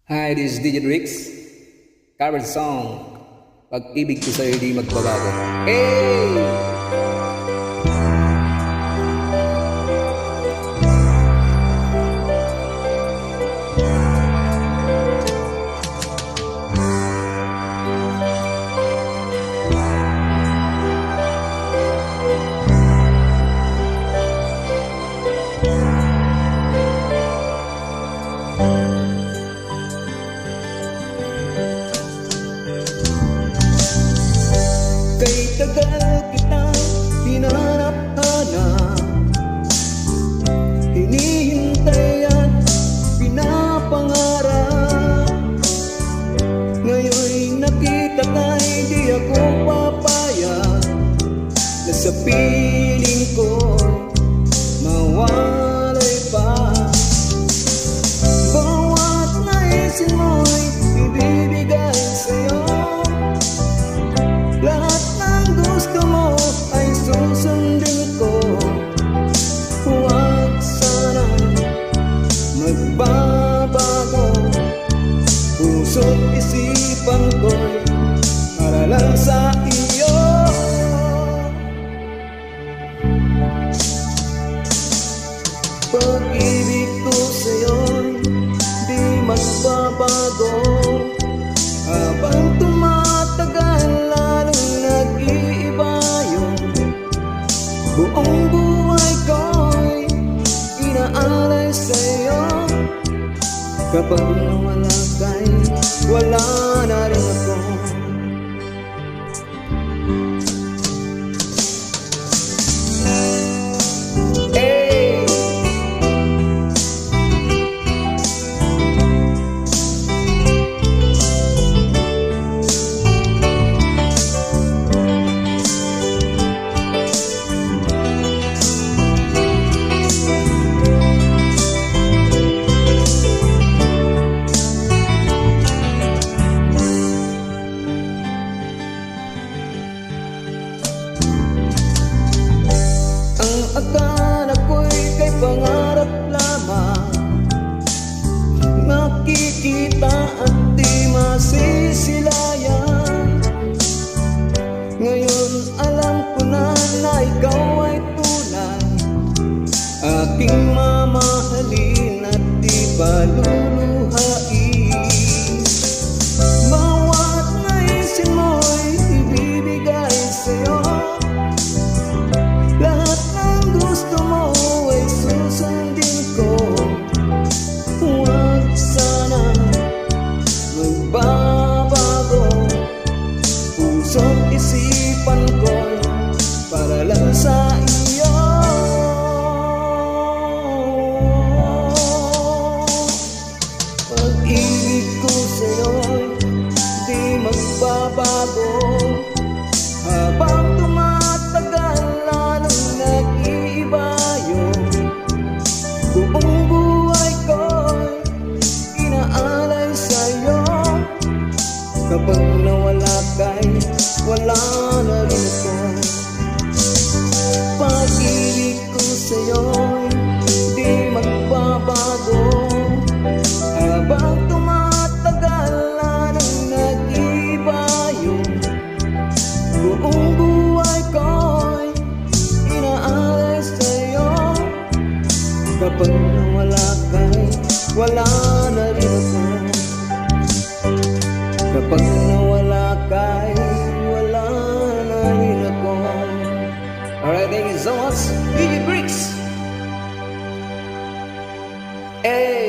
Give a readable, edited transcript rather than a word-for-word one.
Hi, this is DJ Drix. Cover song. Pag-ibig ko sa'yo di magbabago. Hey! Kay tagal kitang hinanap-hanap, hinihintay at pinapangarap. Ngayon'y nakita ka'y di ako papayag na sa piling ko mawalay pa. Bawat naisin mo'y ibibigay sa'yo, lahat ng gusto mo ay susundin ko. Huwag sanang magbabago, puso't isipan ko'y para lang sa iyo. Pag-ibig ko sa'yo'y di magbabago, habang tumatagal lalong nag-iiba yung buong buhay ko'y inaalay sa'yo. Kapag nawala ka'y wala na rin ako. Hey! Akala ko'y kay pangarap lamang, makikita at di masisilayan. Ngayon alam ko na ikaw ay tunay, aking mamahalin at di paluluhain. Bawat naisin mo'y ibibigay sa'yo, lahat ng gusto mo ay susundin ko. Huwag sanang magbabago, puso't isipan ko'y para lang sa iyo. Pag-ibig ko sa'yo'y di magbabago, habang tumatagal lalong nag-iiba yung buong buhay ko'y inaalay sa'yo. Kapag nawala ka'y wala na rin ako. Pag-ibig ko sa'yo'y di magbabago, habang tumatagal lalong nag-iiba yung buong buhay ko'y inaalay sa'yo. Kapag nawala ka'y wala na rin ako. Kapag nawala ka'y wala na rin ako. Alright, thank you so much, DJ Bricks. Hey!